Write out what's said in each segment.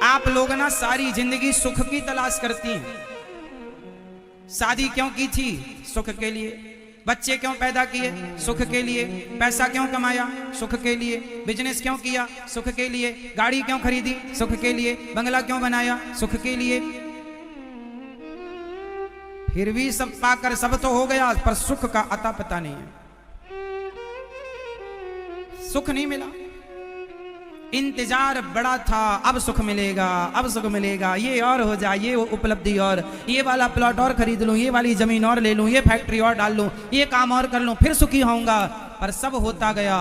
आप लोग ना सारी जिंदगी सुख की तलाश करती हैं। शादी क्यों की थी? सुख के लिए। बच्चे क्यों पैदा किए? सुख के लिए। पैसा क्यों कमाया? सुख के लिए। बिजनेस क्यों किया? सुख के लिए। गाड़ी क्यों खरीदी? सुख के लिए। बंगला क्यों बनाया? सुख के लिए। फिर भी सब पाकर सब तो हो गया, पर सुख का अता पता नहीं है। सुख नहीं मिला। इंतजार बड़ा था, अब सुख मिलेगा, अब सुख मिलेगा, ये और हो जाए, ये उपलब्धि और, ये वाला प्लॉट और खरीद लूं, ये वाली जमीन और ले लूं, ये फैक्ट्री और डाल लूं, ये काम और कर लूं, फिर सुखी होऊंगा। पर सब होता गया,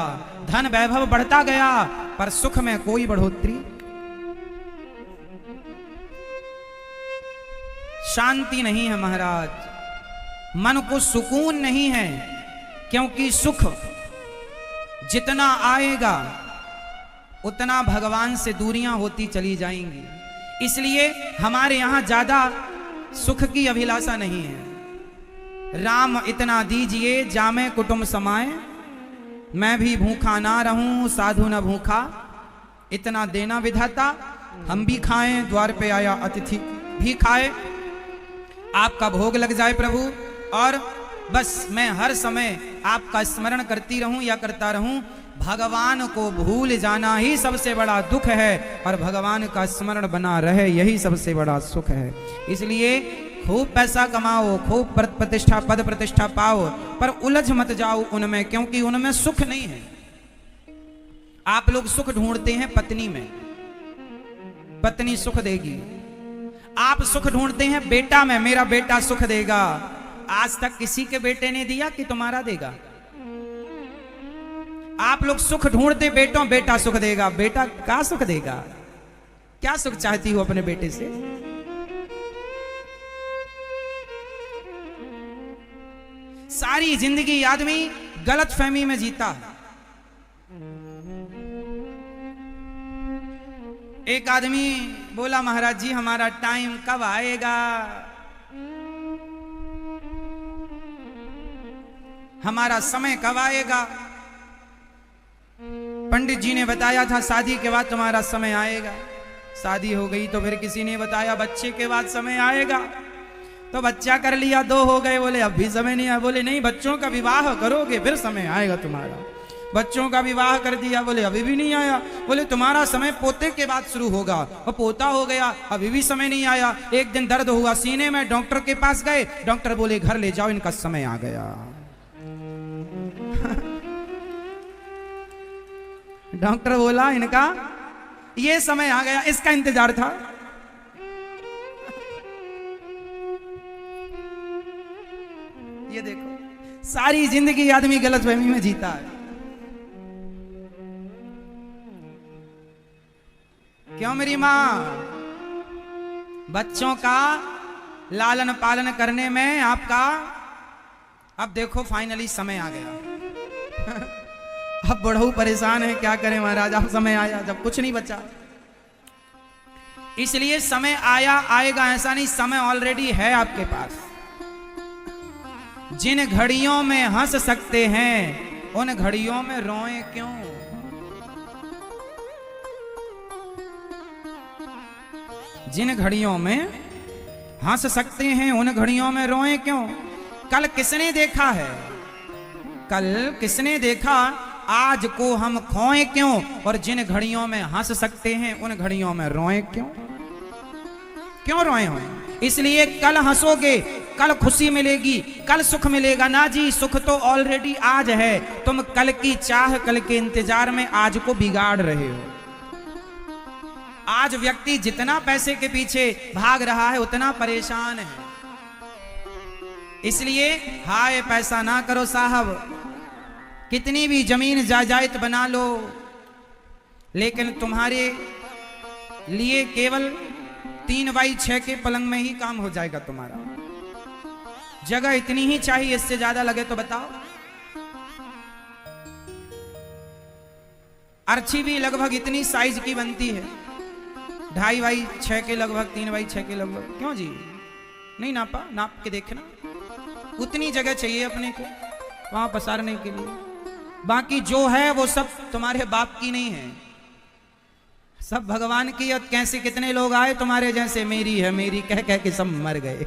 धन वैभव बढ़ता गया, पर सुख में कोई बढ़ोतरी, शांति नहीं है महाराज। मन को सुकून नहीं है, क्योंकि सुख जितना आएगा उतना भगवान से दूरियां होती चली जाएंगी। इसलिए हमारे यहां ज्यादा सुख की अभिलाषा नहीं है। राम इतना दीजिए जामे कुटुंब समाए, मैं भी भूखा ना रहूं साधु न भूखा, इतना देना विधाता, हम भी खाएं, द्वार पे आया अतिथि भी खाए, आपका भोग लग जाए प्रभु, और बस मैं हर समय आपका स्मरण करती रहूं या करता रहूं। भगवान को भूल जाना ही सबसे बड़ा दुख है, और भगवान का स्मरण बना रहे यही सबसे बड़ा सुख है। इसलिए खूब पैसा कमाओ, खूब प्रतिष्ठा, पद प्रतिष्ठा पाओ, पर उलझ मत जाओ उनमें, क्योंकि उनमें सुख नहीं है। आप लोग सुख ढूंढते हैं पत्नी में, पत्नी सुख देगी। आप सुख ढूंढते हैं बेटा में, मेरा बेटा सुख देगा। आज तक किसी के बेटे ने दिया कि तुम्हारा देगा? आप लोग सुख ढूंढते बेटों, बेटा सुख देगा। बेटा क्या सुख देगा? क्या सुख चाहती हो अपने बेटे से? सारी जिंदगी आदमी गलत फहमी में जीता है। एक आदमी बोला, महाराज जी हमारा टाइम कब आएगा? हमारा समय कब आएगा? पंडित जी ने बताया था शादी के बाद तुम्हारा समय आएगा। शादी हो गई तो फिर किसी ने बताया बच्चे के बाद समय आएगा, तो बच्चा कर लिया, 2 हो गए, बोले अब भी समय नहीं आया। बोले नहीं, बच्चों का विवाह करोगे फिर समय आएगा तुम्हारा। बच्चों का विवाह कर दिया, बोले अभी भी नहीं आया। बोले तुम्हारा समय पोते के बाद शुरू होगा, और पोता हो गया, अभी भी समय नहीं आया। एक दिन दर्द हुआ सीने में, डॉक्टर के पास गए, डॉक्टर बोले घर ले जाओ, इनका समय आ गया। डॉक्टर बोला इनका ये समय आ गया, इसका इंतजार था। ये देखो, सारी जिंदगी आदमी गलतफहमी में जीता है। क्यों मेरी मां? बच्चों का लालन पालन करने में आपका, अब देखो फाइनली समय आ गया। अब बड़हू परेशान है, क्या करें महाराज, अब समय आया जब कुछ नहीं बचा। इसलिए समय आया आएगा ऐसा नहीं, समय ऑलरेडी है आपके पास। जिन घड़ियों में हंस सकते हैं उन घड़ियों में रोएं क्यों? जिन घड़ियों में हंस सकते हैं उन घड़ियों में रोएं क्यों? कल किसने देखा है? कल किसने देखा? आज को हम खोएं क्यों? और जिन घड़ियों में हंस सकते हैं उन घड़ियों में रोएं क्यों? क्यों रोए हो? इसलिए कल हंसोगे, कल खुशी मिलेगी, कल सुख मिलेगा ना जी। सुख तो ऑलरेडी आज है, तुम कल की चाह, कल के इंतजार में आज को बिगाड़ रहे हो। आज व्यक्ति जितना पैसे के पीछे भाग रहा है उतना परेशान है। इसलिए हाय पैसा ना करो साहब, कितनी भी जमीन जायदाद बना लो, लेकिन तुम्हारे लिए केवल 3x6 के पलंग में ही काम हो जाएगा तुम्हारा। जगह इतनी ही चाहिए, इससे ज्यादा लगे तो बताओ। अर्ची भी लगभग इतनी साइज की बनती है, 2.5x6 के लगभग, 3x6 के लगभग। क्यों जी? नहीं नापा? नाप के देखना, उतनी जगह चाहिए अपने को वहां पसारने के लिए। बाकी जो है वो सब तुम्हारे बाप की नहीं है, सब भगवान की, और कैसे कितने लोग आए तुम्हारे जैसे मेरी है मेरी कह कह के सब मर गए,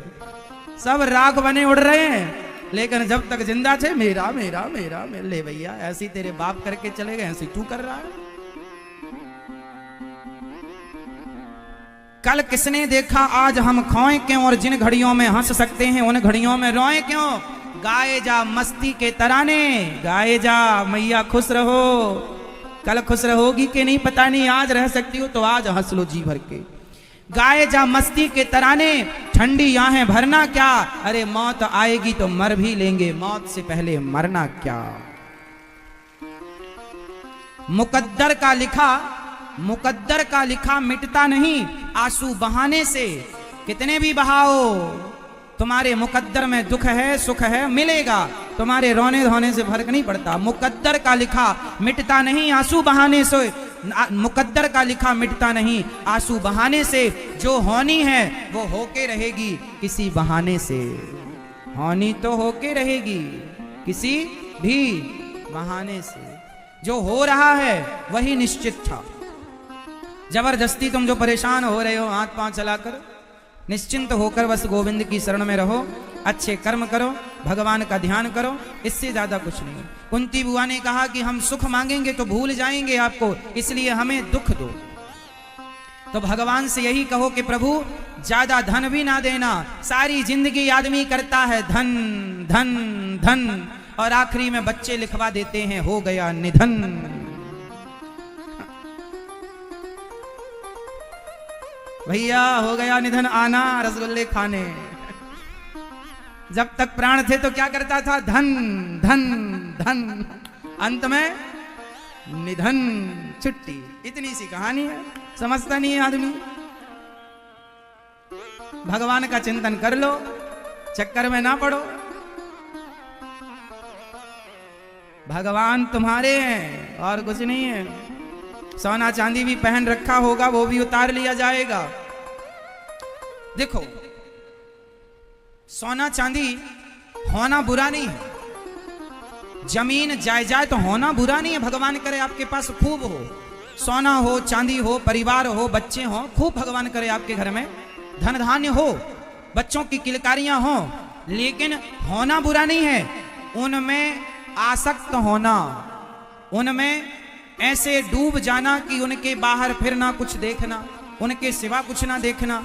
सब राख बने उड़ रहे हैं, लेकिन जब तक जिंदा थे मेरा मेरा मेरा मेरे। ले भैया ऐसी तेरे बाप करके चले गए, ऐसी तू कर रहा है। कल किसने देखा आज हम खोए क्यों, और जिन घड़ियों में हंस सकते हैं उन घड़ियों में रोए क्यों। गाए जा मस्ती के तराने, गाए जा मैया खुश रहो। कल खुश रहोगी कि नहीं पता नहीं, आज रह सकती हो तो आज हंस लो जी भर के। गाए जा मस्ती के तराने, ठंडी आहें भरना क्या, अरे मौत आएगी तो मर भी लेंगे, मौत से पहले मरना क्या। मुकद्दर का लिखा मिटता नहीं, आंसू बहाने से कितने भी बहाओ, तुम्हारे मुकद्दर में दुख है सुख है मिलेगा, तुम्हारे रोने धोने से फर्क नहीं पड़ता। मुकद्दर का लिखा मिटता नहीं आंसू बहाने से, मुकद्दर का लिखा मिटता नहीं आंसू बहाने से, जो होनी है वो होके रहेगी किसी बहाने से। होनी तो होके रहेगी किसी भी बहाने से, जो हो रहा है वही निश्चित था। जबरदस्ती तुम जो परेशान हो रहे हो हाथ पांव चलाकर, निश्चिंत होकर बस गोविंद की शरण में रहो, अच्छे कर्म करो, भगवान का ध्यान करो, इससे ज्यादा कुछ नहीं। कुंती बुआ ने कहा कि हम सुख मांगेंगे तो भूल जाएंगे आपको, इसलिए हमें दुख दो। तो भगवान से यही कहो कि प्रभु ज्यादा धन भी ना देना, सारी जिंदगी आदमी करता है धन धन धन, और आखिरी में बच्चे लिखवा देते हैं हो गया निधन। भैया हो गया निधन आना रसगुल्ले खाने। जब तक प्राण थे तो क्या करता था, धन धन धन, अंत में निधन, छुट्टी। इतनी सी कहानी है, समझता नहीं है आदमी। भगवान का चिंतन कर लो, चक्कर में ना पड़ो। भगवान तुम्हारे हैं और कुछ नहीं है। सोना चांदी भी पहन रखा होगा वो भी उतार लिया जाएगा। देखो सोना चांदी होना बुरा नहीं है, जमीन जायदाद तो होना बुरा नहीं है। भगवान करे आपके पास खूब हो, सोना हो चांदी हो, परिवार हो, बच्चे हो, खूब भगवान करे आपके घर में धन धान्य हो, बच्चों की किलकारियां हो, लेकिन होना बुरा नहीं है। उनमें आसक्त होना, उनमें ऐसे डूब जाना कि उनके बाहर फिर ना कुछ देखना, उनके सिवा कुछ ना देखना,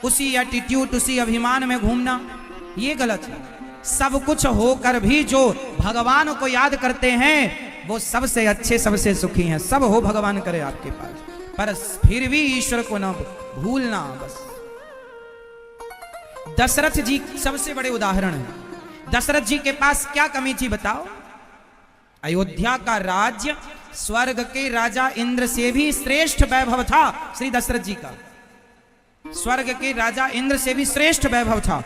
उसी एटीट्यूड उसी अभिमान में घूमना, ये गलत है। सब कुछ होकर भी जो भगवान को याद करते हैं वो सबसे अच्छे सबसे सुखी हैं। सब हो भगवान करे आपके पास, पर फिर भी ईश्वर को ना भूलना। बस दशरथ जी सबसे बड़े उदाहरण है। दशरथ जी के पास क्या कमी थी बताओ? अयोध्या का राज्य स्वर्ग के राजा इंद्र से भी श्रेष्ठ वैभव था। श्री दशरथ जी का स्वर्ग के राजा इंद्र से भी श्रेष्ठ वैभव था।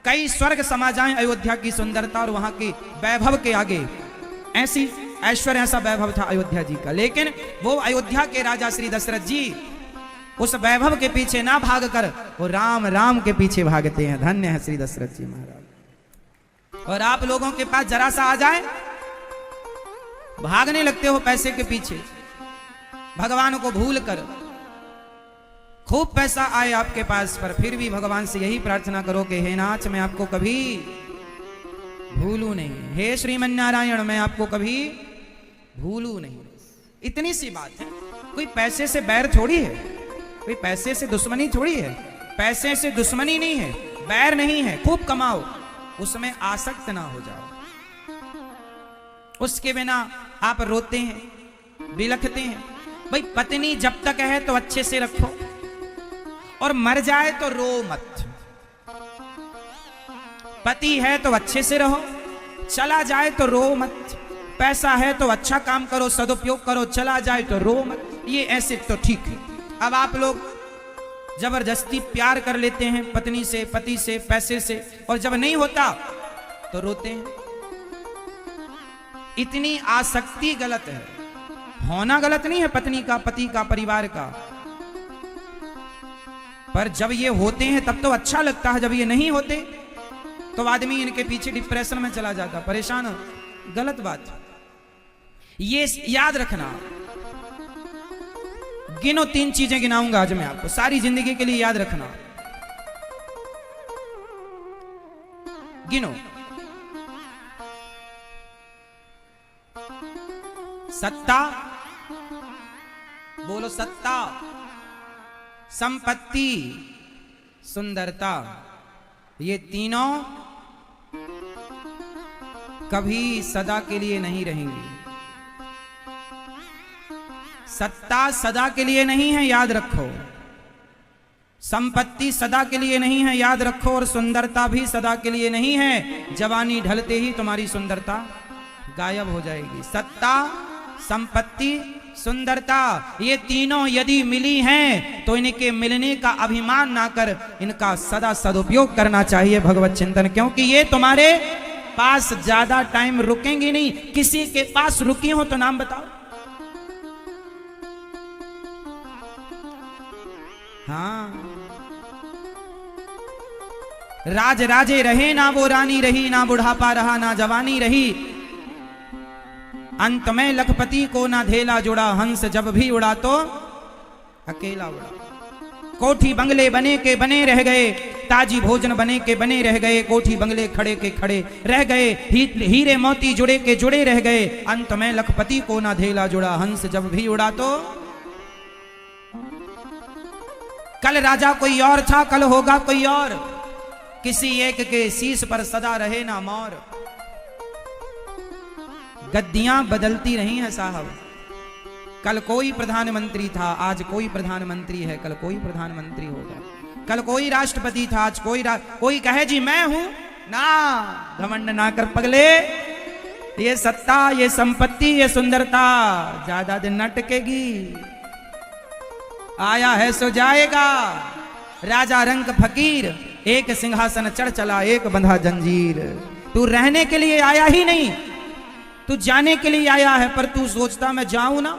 कई स्वर्ग समा जाएं अयोध्या की सुंदरता और वहां के वैभव के आगे, ऐसी ऐश्वर्य ऐसा वैभव था अयोध्या जी का। लेकिन वो अयोध्या के राजा श्री दशरथ जी उस वैभव के पीछे ना भागकर वो राम राम के पीछे भागते हैं। धन्य है श्री दशरथ जी महाराज। और आप लोगों के पास जरा सा आ जाए भागने लगते हो पैसे के पीछे, भगवान को भूल कर। खूब पैसा आए आपके पास, पर फिर भी भगवान से यही प्रार्थना करो कि हे नाथ मैं आपको कभी भूलू नहीं, हे श्रीमन नारायण मैं आपको कभी भूलू नहीं। इतनी सी बात है। कोई पैसे से बैर थोड़ी है, कोई पैसे से दुश्मनी थोड़ी है। पैसे से दुश्मनी नहीं है, बैर नहीं है। खूब कमाओ, उसमें आसक्त ना हो जाओ। उसके बिना आप रोते हैं, बिलखते हैं। भाई पत्नी जब तक है तो अच्छे से रखो, और मर जाए तो रो मत। पति है तो अच्छे से रहो, चला जाए तो रो मत। पैसा है तो अच्छा काम करो, सदुपयोग करो, चला जाए तो रो मत। ये ऐसे तो ठीक है। अब आप लोग जबरदस्ती प्यार कर लेते हैं पत्नी से, पति से, पैसे से, और जब नहीं होता तो रोते हैं। इतनी आसक्ति गलत है। होना गलत नहीं है पत्नी का, पति का, परिवार का, पर जब ये होते हैं तब तो अच्छा लगता है। जब ये नहीं होते तो आदमी इनके पीछे डिप्रेशन में चला जाता, परेशान हो। गलत बात। ये याद रखना, गिनो, 3 चीजें गिनाऊंगा आज मैं आपको, सारी जिंदगी के लिए याद रखना। गिनो। सत्ता, बोलो सत्ता, संपत्ति, सुंदरता, ये तीनों कभी सदा के लिए नहीं रहेंगी। सत्ता सदा के लिए नहीं है, याद रखो। संपत्ति सदा के लिए नहीं है, याद रखो। और सुंदरता भी सदा के लिए नहीं है। जवानी ढलते ही तुम्हारी सुंदरता गायब हो जाएगी। सत्ता, संपत्ति, सुंदरता, ये तीनों यदि मिली हैं तो इनके मिलने का अभिमान ना कर, इनका सदा सदुपयोग करना चाहिए भगवत चिंतन, क्योंकि ये तुम्हारे पास ज्यादा टाइम रुकेंगी नहीं। किसी के पास रुकी हो तो नाम बताओ। हाँ, राज राजे रहे ना वो रानी रही, ना बुढ़ापा रहा ना जवानी रही, अंत में लखपति को ना धेला जुड़ा, हंस जब भी उड़ा तो अकेला उड़ा। कोठी बंगले बने के बने रह गए, ताजी भोजन बने के बने रह गए, कोठी बंगले खड़े के खड़े रह गए, हीरे मोती जुड़े के जुड़े रह गए, अंत में लखपति को ना धेला जुड़ा, हंस जब भी उड़ा तो। कल राजा कोई और था, कल होगा कोई और, किसी एक के शीश पर सदा रहे ना मोर। गद्दियां बदलती रही हैं साहब। कल कोई प्रधानमंत्री था, आज कोई प्रधानमंत्री है, कल कोई प्रधानमंत्री होगा। कल कोई राष्ट्रपति था, आज कोई कहे जी मैं हूं ना। घमंड ना कर पगले, ये सत्ता, ये संपत्ति, ये सुंदरता ज्यादा दिन न टिकेगी। आया है सो जाएगा। राजा रंग फकीर, एक सिंहासन चढ़ चला, एक बंधा जंजीर। तू रहने के लिए आया ही नहीं, तू जाने के लिए आया है। पर तू सोचता मैं जाऊं ना।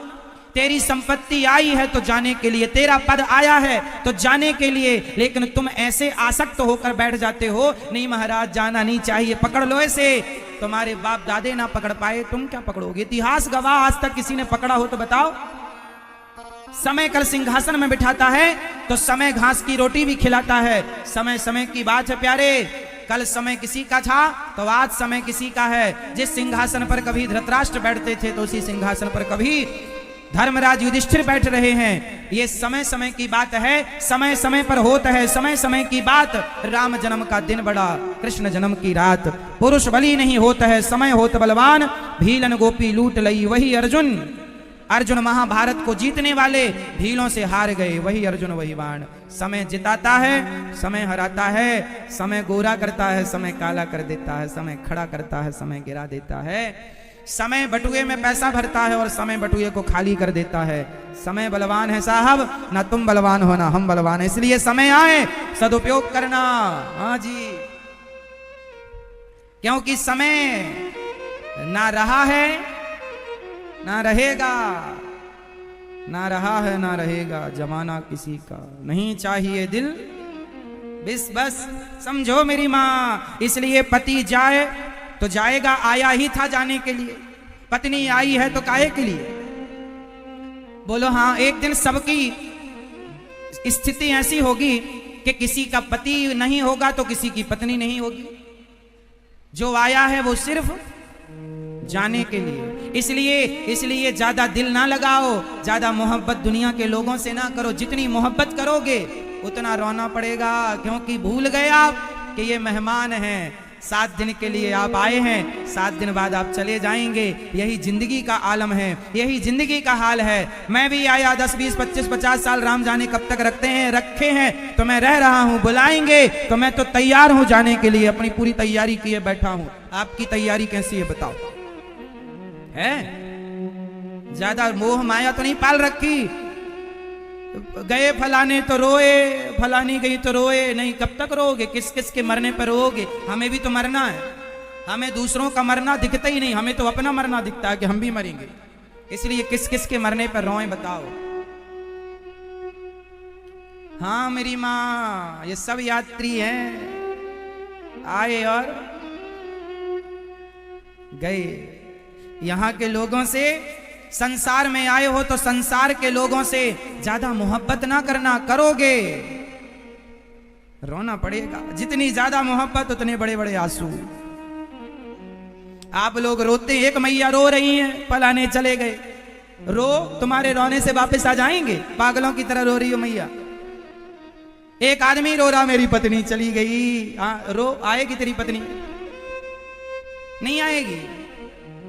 तेरी संपत्ति आई है तो जाने के लिए, तेरा पद आया है तो जाने के लिए, लेकिन तुम ऐसे आसक्त होकर बैठ जाते हो, नहीं महाराज जाना नहीं चाहिए, पकड़ लो ऐसे। तुम्हारे बाप दादे ना पकड़ पाए, तुम क्या पकड़ोगे? इतिहास गवाह, आज तक किसी ने पकड़ा हो तो बताओ। समय कल सिंहासन में बिठाता है तो समय घास की रोटी भी खिलाता है। समय समय की बात है प्यारे। कल समय किसी का था तो आज समय किसी का है। जिस सिंहासन पर कभी धृतराष्ट्र बैठते थे तो उसी सिंहासन पर कभी धर्मराज युधिष्ठिर बैठ रहे हैं। ये समय समय की बात है, समय समय पर होता है, समय समय की बात। राम जन्म का दिन बड़ा, कृष्ण जन्म की रात। पुरुष बली नहीं होता है, समय होत बलवान। भीलन गोपी लूट लई वही अर्जुन। अर्जुन महाभारत को जीतने वाले भीलों से हार गए, वही अर्जुन वही बाण। समय जिताता है, समय हराता है, समय गोरा करता है, समय काला कर देता है, समय खड़ा करता है, समय गिरा देता है। समय बटुए में पैसा भरता है और समय बटुए को खाली कर देता है। समय बलवान है साहब, ना तुम बलवान हो ना हम बलवान है। इसलिए समय आए सदुपयोग करना। हाँ जी, क्योंकि समय ना रहा है ना रहेगा, ना रहा है ना रहेगा, जमाना किसी का नहीं चाहिए दिल बिस बस। समझो मेरी माँ, इसलिए पति जाए तो जाएगा, आया ही था जाने के लिए। पत्नी आई है तो काहे के लिए? बोलो हाँ। एक दिन सबकी स्थिति ऐसी होगी कि किसी का पति नहीं होगा तो किसी की पत्नी नहीं होगी। जो आया है वो सिर्फ जाने के लिए। इसलिए ज्यादा दिल ना लगाओ, ज्यादा मोहब्बत दुनिया के लोगों से ना करो। जितनी मोहब्बत करोगे उतना रोना पड़ेगा, क्योंकि भूल गए आप कि ये मेहमान हैं। 7 दिन के लिए आप आए हैं, 7 दिन बाद आप चले जाएंगे। यही जिंदगी का आलम है, यही जिंदगी का हाल है। मैं भी आया 10, 20, 25, 50 साल, राम जाने कब तक रखे हैं तो मैं रह रहा हूं। बुलाएंगे तो मैं तो तैयार हूं जाने के लिए, अपनी पूरी तैयारी किए बैठा हूं। आपकी तैयारी कैसी है बताओ? है ज्यादा मोह माया तो नहीं पाल रखी? गए फलाने तो रोए, फलानी गई तो रोए। नहीं, कब तक रोओगे? किस किस के मरने पर रोओगे? हमें भी तो मरना है। हमें दूसरों का मरना दिखता ही नहीं, हमें तो अपना मरना दिखता है कि हम भी मरेंगे। इसलिए किस किस के मरने पर रोए बताओ? हाँ मेरी माँ, ये सब यात्री हैं, आए और गए। यहां के लोगों से संसार में आए हो तो संसार के लोगों से ज्यादा मोहब्बत ना करना, करोगे रोना पड़ेगा। जितनी ज्यादा मोहब्बत उतने बड़े बड़े आंसू। आप लोग रोते, एक मैया रो रही हैं, पलाने चले गए, रो, तुम्हारे रोने से वापस आ जाएंगे? पागलों की तरह रो रही हो मैया। एक आदमी रो रहा, मेरी पत्नी चली गई। रो, आएगी तेरी पत्नी? नहीं आएगी।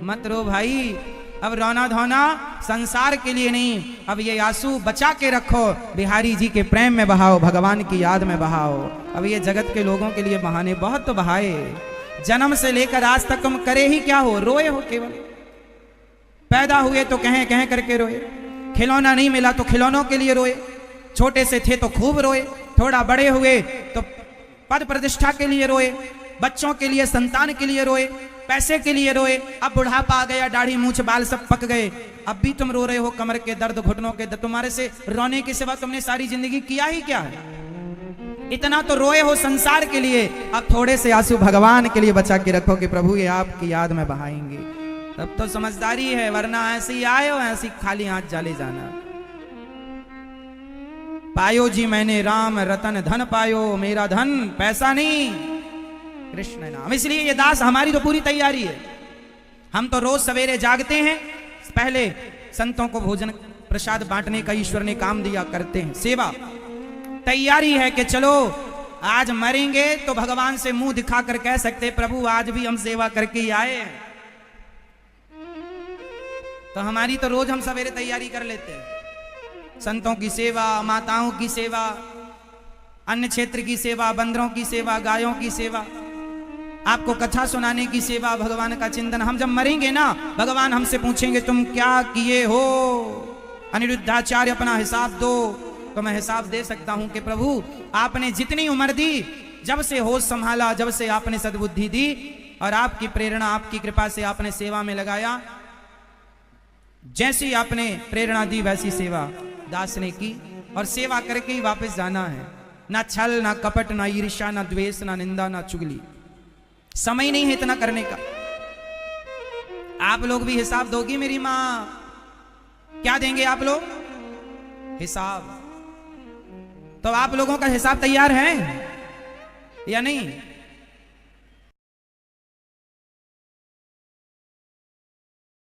मत रो भाई, अब रोना धोना संसार के लिए नहीं, अब ये आंसू बचा के रखो, बिहारी जी के प्रेम में बहाओ, भगवान की याद में बहाओ। अब ये जगत के लोगों के लिए बहाने बहुत तो बहाए, जन्म से लेकर आज तक तुम करे ही क्या हो? रोए हो केवल। पैदा हुए तो कहें कहें करके रोए, खिलौना नहीं मिला तो खिलौनों के लिए रोए, छोटे से थे तो खूब रोए, थोड़ा बड़े हुए तो पद प्रतिष्ठा के लिए रोए, बच्चों के लिए, संतान के लिए रोए, पैसे के लिए रोए। अब बुढ़ापा आ गया, दाढ़ी मूंछ बाल सब पक गए, अब भी तुम रो रहे हो, कमर के दर्द, घुटनों के दर्द। तुम्हारे से रोने के सिवा तुमने सारी जिंदगी किया ही क्या है? इतना तो रोए हो संसार के लिए, अब थोड़े से आंसू भगवान के लिए बचा के रखो कि प्रभु ये आपकी याद में बहाएंगे। तब तो समझदारी है, वरना ऐसे ही आए हो, ऐसे ही खाली हाथ जाले जाना। पायो जी मैंने राम रतन धन पायो, मेरा धन पैसा नहीं, कृष्ण नाम। इसलिए ये दास, हमारी तो पूरी तैयारी है। हम तो रोज सवेरे जागते हैं, पहले संतों को भोजन प्रसाद बांटने का ईश्वर ने काम दिया, करते हैं सेवा। तैयारी है कि चलो आज मरेंगे तो भगवान से मुंह दिखाकर कह सकते, प्रभु आज भी हम सेवा करके ही आए हैं। तो हमारी तो रोज हम सवेरे तैयारी कर लेते हैं, संतों की सेवा, माताओं की सेवा, अन्य क्षेत्र की सेवा, बंदरों की सेवा, गायों की सेवा, आपको कथा सुनाने की सेवा, भगवान का चिंतन। हम जब मरेंगे ना, भगवान हमसे पूछेंगे तुम क्या किए हो? अनिरुद्धाचार्य अपना हिसाब दो, तो मैं हिसाब दे सकता हूं कि प्रभु आपने जितनी उम्र दी, जब से होश संभाला, जब से आपने सद्बुद्धि दी और आपकी प्रेरणा, आपकी कृपा से आपने सेवा में लगाया, जैसी आपने प्रेरणा दी वैसी सेवा दास ने की, और सेवा करके ही वापस जाना है। ना छल, ना कपट, ना ईर्ष्या, ना द्वेष, ना निंदा, ना चुगली। समय नहीं है इतना करने का। आप लोग भी हिसाब दोगी मेरी मां? क्या देंगे आप लोग? हिसाब। तो आप लोगों का हिसाब तैयार है या नहीं?